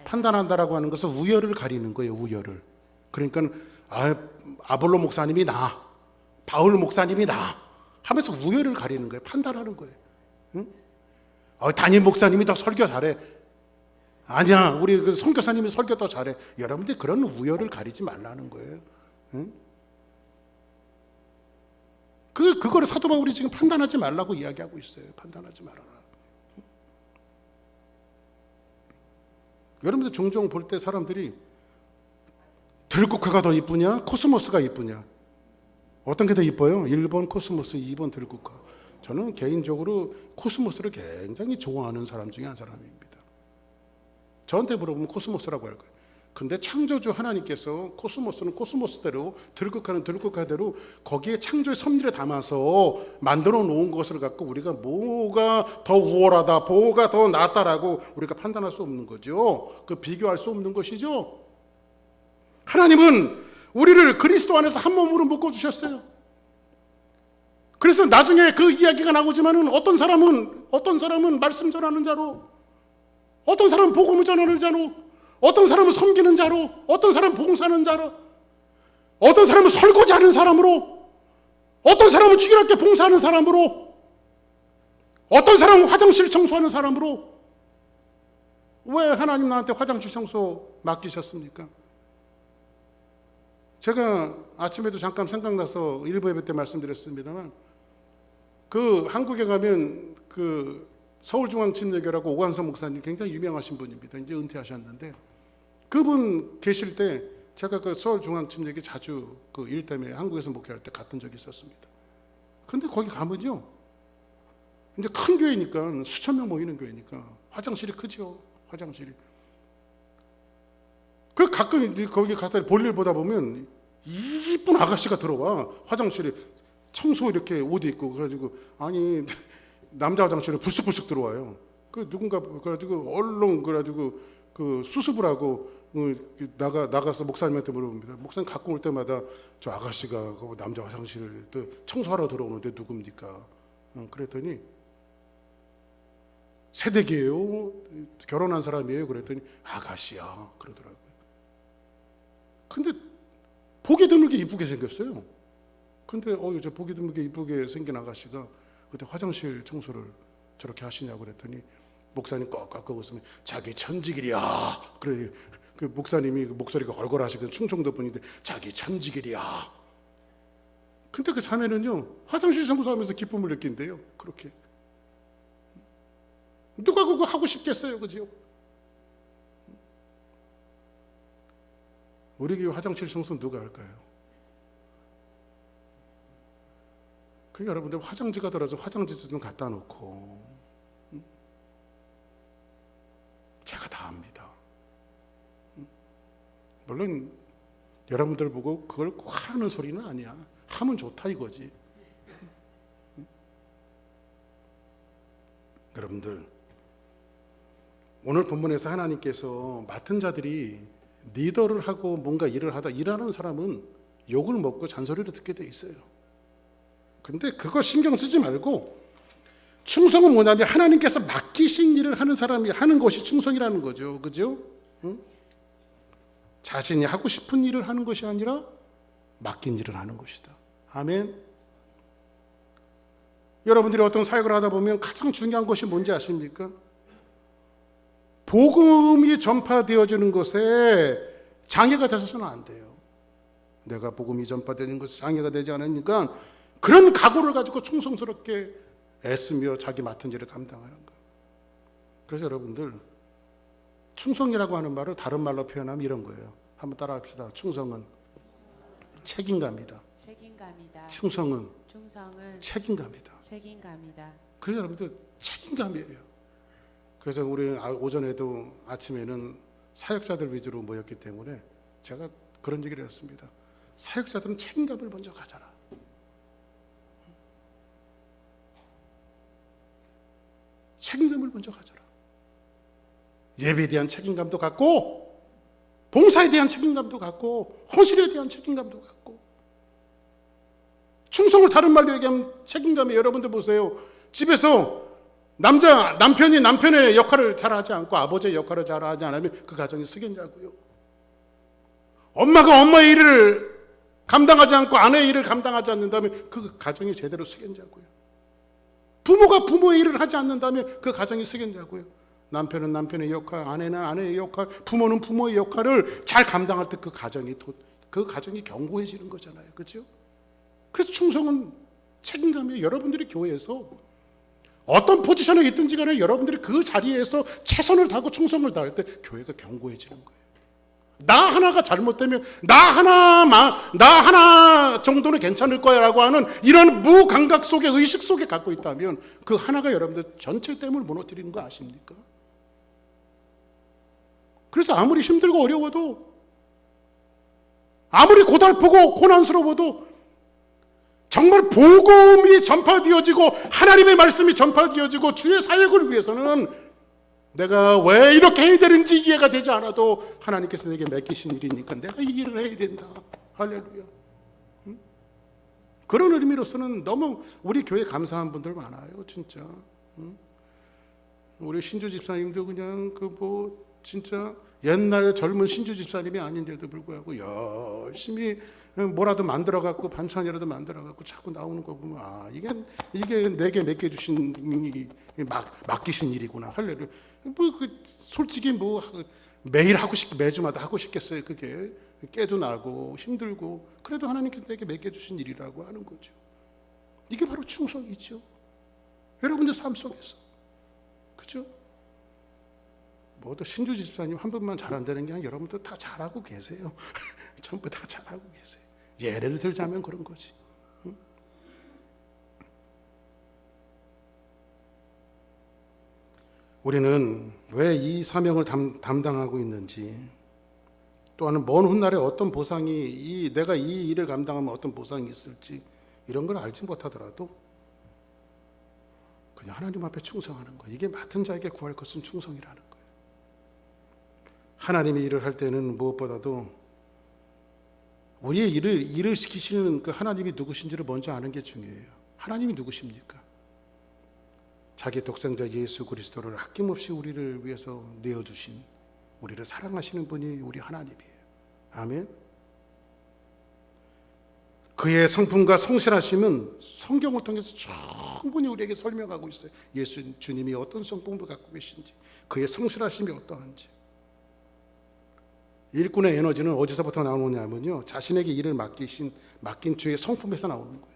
판단한다라고 하는 것은 우열을 가리는 거예요. 우열을. 그러니까 아볼로 목사님이 나, 바울 목사님이 나 하면서 우열을 가리는 거예요. 판단하는 거예요. 응? 담임 목사님이 더 설교 잘해. 아니야, 우리 그 선교사님이 설교 더 잘해. 여러분들 그런 우열을 가리지 말라는 거예요. 응? 그거를 사도 바울이 지금 판단하지 말라고 이야기하고 있어요. 판단하지 말아라. 여러분들 종종 볼 때 사람들이 들국화가 더 이쁘냐, 코스모스가 이쁘냐? 어떤 게 더 이뻐요? 1번 코스모스, 2번 들국화. 저는 개인적으로 코스모스를 굉장히 좋아하는 사람 중에 한 사람입니다. 저한테 물어보면 코스모스라고 할 거예요. 근데 창조주 하나님께서 코스모스는 코스모스대로, 들국화는 들국화대로 거기에 창조의 섭리를 담아서 만들어 놓은 것을 갖고 우리가 뭐가 더 우월하다, 뭐가 더 낫다라고 우리가 판단할 수 없는 거죠. 그 비교할 수 없는 것이죠. 하나님은 우리를 그리스도 안에서 한 몸으로 묶어주셨어요. 그래서 나중에 그 이야기가 나오지만은 어떤 사람은 말씀 전하는 자로, 어떤 사람은 복음을 전하는 자로, 어떤 사람은 섬기는 자로, 어떤 사람은 봉사하는 자로, 어떤 사람은 설거지하는 사람으로, 어떤 사람은 주일학교 봉사하는 사람으로, 어떤 사람은 화장실 청소하는 사람으로. 왜 하나님 나한테 화장실 청소 맡기셨습니까? 제가 아침에도 잠깐 생각나서 일부 예배 때 말씀드렸습니다만, 그 한국에 가면 그 서울중앙침례교라고 오관서 목사님 굉장히 유명하신 분입니다. 이제 은퇴하셨는데 그분 계실 때 제가 그 서울중앙침례교회 자주 그 일 때문에 한국에서 목회할 때 갔던 적이 있었습니다. 근데 거기 가면요, 이제 큰 교회니까 수천 명 모이는 교회니까 화장실이 크죠. 화장실이. 그 가끔 이제 거기 가서 볼일 보다 보면 이쁜 아가씨가 들어와. 화장실에 청소 이렇게 옷 입고 그래가지고, 아니 남자 화장실에 불쑥불쑥 들어와요. 그 누군가 그래가지고 얼른 그래가지고 그 수습을 하고 나가서 목사님한테 물어봅니다. 목사님 갖고 올 때마다 저 아가씨가 그 남자 화장실에 또 청소하러 들어오는데 누굽니까? 그랬더니 세대기예요? 결혼한 사람이에요? 그랬더니 아가씨야 그러더라고요. 근데 보기 드물게 이쁘게 생겼어요. 근데 저 보기 드물게 이쁘게 생긴 아가씨가 그때 화장실 청소를 저렇게 하시냐고 그랬더니 목사님 꺽꺽 웃으면 자기 천지길이야. 그래, 그 목사님이 목소리가 걸걸하시거든. 충청도 분인데 자기 천지길이야. 근데 그 자매는요, 화장실 청소하면서 기쁨을 느낀대요. 그렇게. 누가 그거 하고 싶겠어요, 그죠? 우리 교회 화장실 청소는 누가 할까요? 그게 여러분들 화장지 가더라도 화장지 좀 갖다 놓고 제가 다 합니다. 물론 여러분들 보고 그걸 꼭 하라는 소리는 아니야. 하면 좋다 이거지. 여러분들, 오늘 본문에서 하나님께서 맡은 자들이 리더를 하고 뭔가 일을 하다 일하는 사람은 욕을 먹고 잔소리를 듣게 돼 있어요. 근데 그거 신경 쓰지 말고, 충성은 뭐냐면 하나님께서 맡기신 일을 하는 사람이 하는 것이 충성이라는 거죠. 그죠? 응? 자신이 하고 싶은 일을 하는 것이 아니라 맡긴 일을 하는 것이다. 아멘. 여러분들이 어떤 사역을 하다 보면 가장 중요한 것이 뭔지 아십니까? 복음이 전파되어지는 것에 장애가 되서는 안 돼요. 내가 복음이 전파되는 것에 장애가 되지 않으니까 그런 각오를 가지고 충성스럽게 애쓰며 자기 맡은 일을 감당하는 것. 그래서 여러분들, 충성이라고 하는 말을 다른 말로 표현하면 이런 거예요. 한번 따라합시다. 충성은 책임감이다. 책임감이다. 충성은 책임감이다. 책임감이다. 그래서 여러분들 책임감이에요. 그래서 우리 오전에도 아침에는 사역자들 위주로 모였기 때문에 제가 그런 얘기를 했습니다. 사역자들은 책임감을 먼저 가져라. 책임감을 먼저 가져라. 예배에 대한 책임감도 갖고, 봉사에 대한 책임감도 갖고, 헌신에 대한 책임감도 갖고. 충성을 다른 말로 얘기하면 책임감이, 여러분들 보세요. 집에서 남편이 남편의 역할을 잘하지 않고 아버지의 역할을 잘하지 않으면 그 가정이 쓰겠냐고요. 엄마가 엄마의 일을 감당하지 않고 아내의 일을 감당하지 않는다면 그 가정이 제대로 쓰겠냐고요. 부모가 부모의 일을 하지 않는다면 그 가정이 쓰겠냐고요. 남편은 남편의 역할, 아내는 아내의 역할, 부모는 부모의 역할을 잘 감당할 때 그 가정이 견고해지는 거잖아요. 그렇죠? 그래서 충성은 책임감이에요. 여러분들이 교회에서 어떤 포지션에 있든지 간에 여러분들이 그 자리에서 최선을 다하고 충성을 다할 때 교회가 견고해지는 거예요. 나 하나가 잘못되면 나 하나 정도는 괜찮을 거야 라고 하는 이런 무감각 속에, 의식 속에 갖고 있다면 그 하나가 여러분들 전체 댐을 무너뜨리는 거 아십니까? 그래서 아무리 힘들고 어려워도, 아무리 고달프고 고난스러워도 정말 복음이 전파되어지고 하나님의 말씀이 전파되어지고 주의 사역을 위해서는 내가 왜 이렇게 해야 되는지 이해가 되지 않아도 하나님께서 내게 맡기신 일이니까 내가 이 일을 해야 된다. 할렐루야. 응? 그런 의미로서는 너무 우리 교회 감사한 분들 많아요. 진짜. 응? 우리 신주 집사님도 그냥 진짜 옛날 젊은 신주 집사님이 아닌데도 불구하고 열심히 뭐라도 만들어갖고 반찬이라도 만들어갖고 자꾸 나오는 거 보면 이게 내게 맡겨주신 맡기신 일이구나. 할렐루야. 솔직히 매일 매주마다 하고 싶겠어요. 그게 깨도 나고 힘들고 그래도 하나님께서 내게 맡겨주신 일이라고 하는 거죠. 이게 바로 충성이죠. 여러분들 삶 속에서. 그죠? 또 신주 집사님 한 분만 잘한다는 게 아니라 여러분들 다 잘하고 계세요. 전부 다 잘하고 계세요. 예를 들자면 그런 거지. 우리는 왜 이 사명을 담당하고 있는지, 또한 먼 훗날에 어떤 보상이, 내가 이 일을 감당하면 어떤 보상이 있을지 이런 걸 알지 못하더라도 그냥 하나님 앞에 충성하는 거예요. 이게 맡은 자에게 구할 것은 충성이라는 거예요. 하나님의 일을 할 때는 무엇보다도 우리의 일을 시키시는 그 하나님이 누구신지를 먼저 아는 게 중요해요. 하나님이 누구십니까? 자기 독생자 예수 그리스도를 아낌없이 우리를 위해서 내어주신, 우리를 사랑하시는 분이 우리 하나님이에요. 아멘. 그의 성품과 성실하심은 성경을 통해서 충분히 우리에게 설명하고 있어요. 예수 주님이 어떤 성품을 갖고 계신지, 그의 성실하심이 어떠한지. 일꾼의 에너지는 어디서부터 나오느냐면요, 자신에게 일을 맡긴 주의 성품에서 나오는 거예요.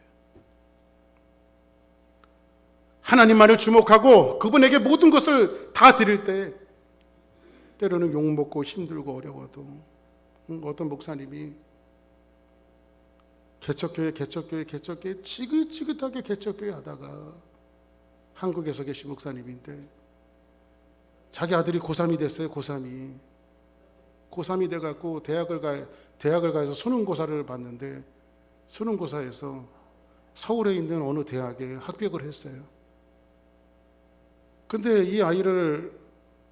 하나님만을 주목하고 그분에게 모든 것을 다 드릴 때, 때로는 욕먹고 힘들고 어려워도 어떤 목사님이 개척교회 지긋지긋하게 개척교회 하다가, 한국에서 계신 목사님인데 자기 아들이 고3이 됐어요. 고3이 돼갖고 대학을 가서 수능고사를 봤는데, 수능고사에서 서울에 있는 어느 대학에 합격을 했어요. 근데 이 아이를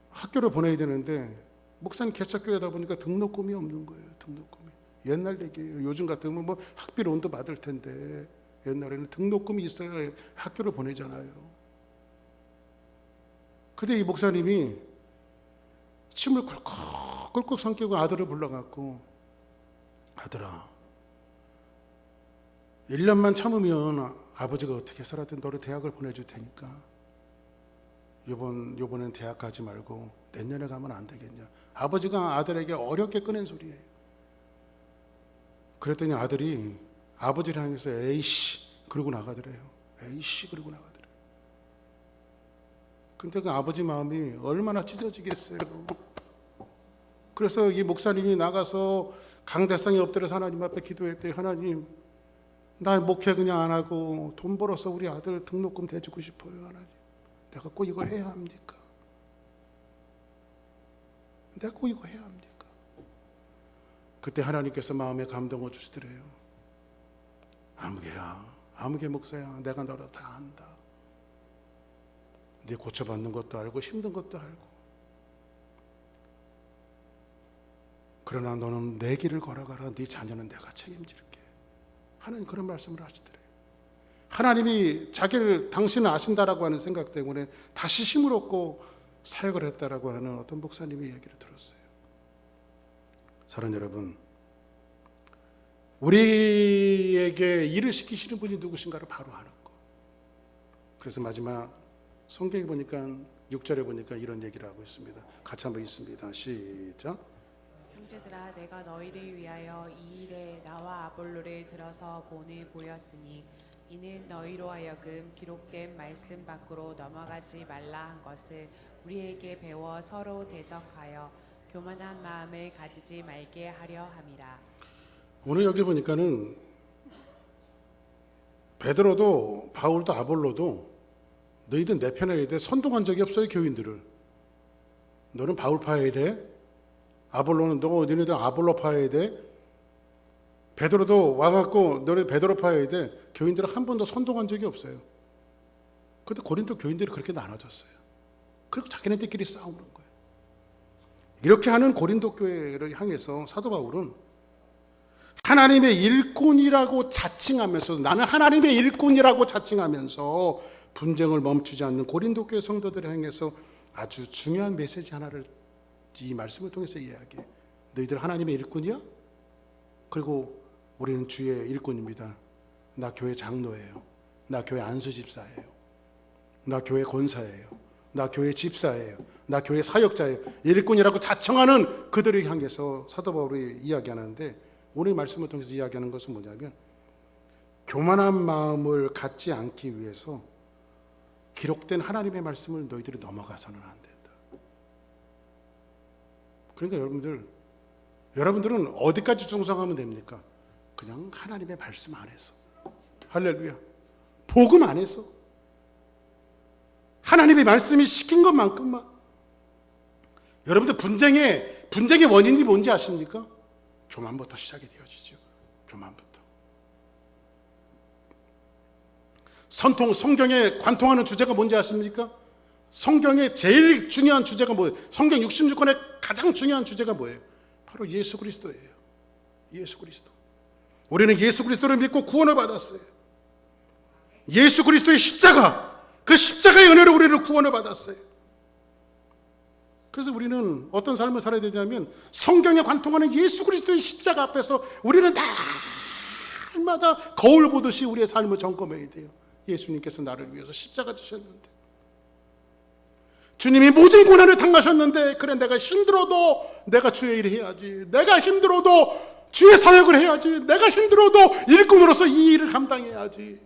학교를 보내야 되는데, 목사님 개척교회다 보니까 등록금이 없는 거예요. 등록금이. 옛날 얘기예요. 요즘 같으면 뭐 학비론도 받을 텐데, 옛날에는 등록금이 있어야 학교를 보내잖아요. 근데 이 목사님이 침을 꿀꺽 삼키고 아들을 불러갖고, 아들아, 1년만 참으면 아버지가 어떻게 살았든 너를 대학을 보내줄 테니까 요번엔 대학 가지 말고 내년에 가면 안 되겠냐. 아버지가 아들에게 어렵게 꺼낸 소리예요. 그랬더니 아들이 아버지를 향해서 에이씨 그러고 나가더래요. 에이씨 그러고 나가더래요. 근데 그 아버지 마음이 얼마나 찢어지겠어요. 그래서 이 목사님이 나가서 강대상에 엎드려서 하나님 앞에 기도했대요. 하나님, 나 목회 그냥 안 하고 돈 벌어서 우리 아들 등록금 대주고 싶어요. 하나님, 내가 꼭 이거 해야 합니까? 내가 꼭 이거 해야 합니까? 그때 하나님께서 마음에 감동을 주시더래요. 아무개 목사야, 내가 너를 다 안다. 네 고쳐받는 것도 알고 힘든 것도 알고, 그러나 너는 내 길을 걸어가라. 네 자녀는 내가 책임질게. 하나님 그런 말씀을 하시더래요. 하나님이 당신을 아신다라고 하는 생각 때문에 다시 힘을 얻고 사역을 했다라고 하는 어떤 목사님의 얘기를 들었어요. 사랑하는 여러분, 우리에게 일을 시키시는 분이 누구신가를 바로 아는 거. 그래서 마지막 성경에 보니까 6절에 보니까 이런 얘기를 하고 있습니다. 같이 한번 읽습니다. 시작. 형제들아, 내가 너희를 위하여 이 일에 나와 아볼로를 들어서 보내 보였으니, 이는 너희로 하여금 기록된 말씀 밖으로 넘어가지 말라 한 것을 우리에게 배워 서로 대적하여 교만한 마음을 가지지 말게 하려 함이라. 오늘 여기 보니까는 베드로도 바울도 아볼로도 너희들 내 편에 해야 돼. 선동한 적이 없어요. 교인들을. 너는 바울 파야 돼. 아볼로는 너희들 아볼로 파야 돼. 베드로도 와갖고 너희 베드로 파야 돼. 교인들은 한 번도 선동한 적이 없어요. 그런데 고린도 교인들이 그렇게 나눠졌어요. 그리고 자기네들끼리 싸우는 거예요. 이렇게 하는 고린도 교회를 향해서 사도 바울은 하나님의 일꾼이라고 자칭하면서, 나는 하나님의 일꾼이라고 자칭하면서 분쟁을 멈추지 않는 고린도 교회 성도들을 향해서 아주 중요한 메시지 하나를 이 말씀을 통해서 이야기해. 너희들 하나님의 일꾼이야? 그리고 우리는 주의 일꾼입니다. 나 교회 장로예요. 나 교회 안수 집사예요. 나 교회 권사예요. 나 교회 집사예요. 나 교회 사역자예요. 일꾼이라고 자청하는 그들을 향해서 사도 바울이 이야기하는데, 오늘 말씀을 통해서 이야기하는 것은 뭐냐면, 교만한 마음을 갖지 않기 위해서 기록된 하나님의 말씀을 너희들이 넘어가서는 안 된다. 그러니까 여러분들, 여러분들은 어디까지 충성하면 됩니까? 그냥 하나님의 말씀 안에서. 할렐루야. 복음 안에서. 하나님의 말씀이 시킨 것만큼만. 여러분들 분쟁의 원인이 뭔지 아십니까? 교만부터 시작이 되어지죠. 교만부터. 성경에 관통하는 주제가 뭔지 아십니까? 성경의 제일 중요한 주제가 뭐예요? 성경 66권의 가장 중요한 주제가 뭐예요? 바로 예수 그리스도예요. 예수 그리스도. 우리는 예수 그리스도를 믿고 구원을 받았어요. 예수 그리스도의 십자가, 그 십자가의 은혜로 우리를 구원을 받았어요. 그래서 우리는 어떤 삶을 살아야 되냐면 성경에 관통하는 예수 그리스도의 십자가 앞에서 우리는 날마다 거울 보듯이 우리의 삶을 점검해야 돼요. 예수님께서 나를 위해서 십자가 지셨는데, 주님이 모든 고난을 당하셨는데, 그래 내가 힘들어도 내가 주의 일을 해야지, 내가 힘들어도 주의 사역을 해야지, 내가 힘들어도 일꾼으로서 이 일을 감당해야지,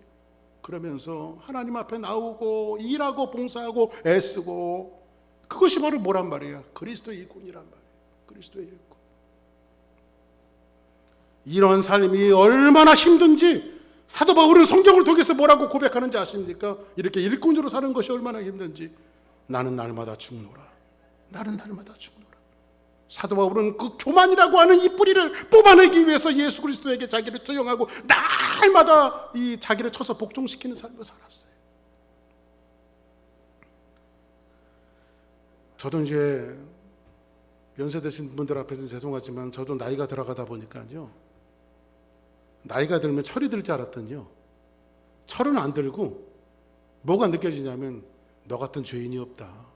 그러면서 하나님 앞에 나오고 일하고 봉사하고 애쓰고, 그것이 바로 뭐란 말이야? 그리스도의 일꾼이란 말이야. 그리스도의 일꾼. 이런 삶이 얼마나 힘든지 사도 바울은 성경을 통해서 뭐라고 고백하는지 아십니까? 이렇게 일꾼으로 사는 것이 얼마나 힘든지. 나는 날마다 죽노라. 나는 날마다 죽노라. 사도 바울은 그 교만이라고 하는 이 뿌리를 뽑아내기 위해서 예수 그리스도에게 자기를 투영하고 날마다 이 자기를 쳐서 복종시키는 삶을 살았어요. 저도 이제 연세 드신 분들 앞에서 죄송하지만 저도 나이가 들어가다 보니까요, 나이가 들면 철이 들 줄 알았더니요, 철은 안 들고 뭐가 느껴지냐면 너 같은 죄인이 없다.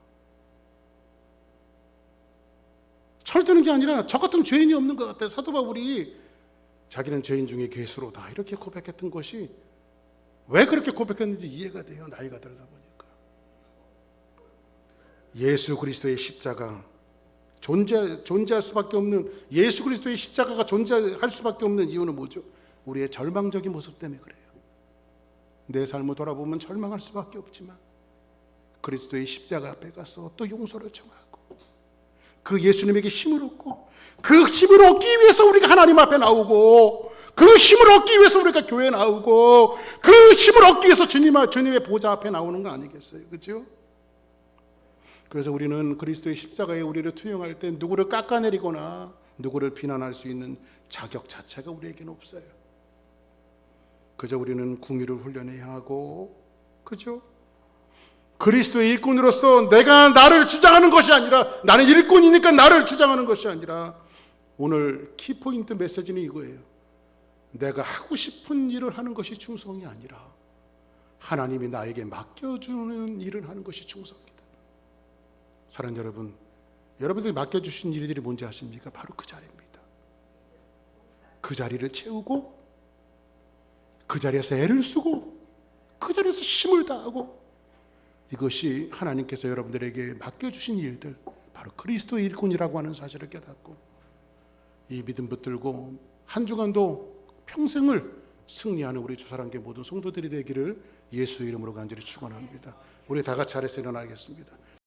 철 드는 게 아니라 저 같은 죄인이 없는 것 같아요. 사도 바울이 자기는 죄인 중에 괴수로다 이렇게 고백했던 것이 왜 그렇게 고백했는지 이해가 돼요. 나이가 들다 보니까. 예수 그리스도의 십자가, 존재할 수밖에 없는 예수 그리스도의 십자가가 존재할 수밖에 없는 이유는 뭐죠? 우리의 절망적인 모습 때문에 그래요. 내 삶을 돌아보면 절망할 수밖에 없지만 그리스도의 십자가 앞에 가서 또 용서를 청하고 그 예수님에게 힘을 얻고, 그 힘을 얻기 위해서 우리가 하나님 앞에 나오고, 그 힘을 얻기 위해서 우리가 교회에 나오고, 그 힘을 얻기 위해서 주님의 보좌 앞에 나오는 거 아니겠어요? 그렇죠? 그래서 우리는 그리스도의 십자가에 우리를 투영할 때 누구를 깎아내리거나 누구를 비난할 수 있는 자격 자체가 우리에게는 없어요. 그저 우리는 궁유를 훈련해야 하고, 그죠? 그리스도의 일꾼으로서 내가 나를 주장하는 것이 아니라, 나는 일꾼이니까 나를 주장하는 것이 아니라, 오늘 키포인트 메시지는 이거예요. 내가 하고 싶은 일을 하는 것이 충성이 아니라 하나님이 나에게 맡겨주는 일을 하는 것이 충성이다. 사랑하는 여러분, 여러분들이 맡겨주신 일들이 뭔지 아십니까? 바로 그 자리입니다. 그 자리를 채우고, 그 자리에서 애를 쓰고, 그 자리에서 힘을 다하고, 이것이 하나님께서 여러분들에게 맡겨주신 일들, 바로 그리스도의 일꾼이라고 하는 사실을 깨닫고 이 믿음 붙들고 한 주간도 평생을 승리하는 우리 주사랑교회 모든 성도들이 되기를 예수 이름으로 간절히 축원합니다. 우리 다 같이 자리에서 일어나겠습니다.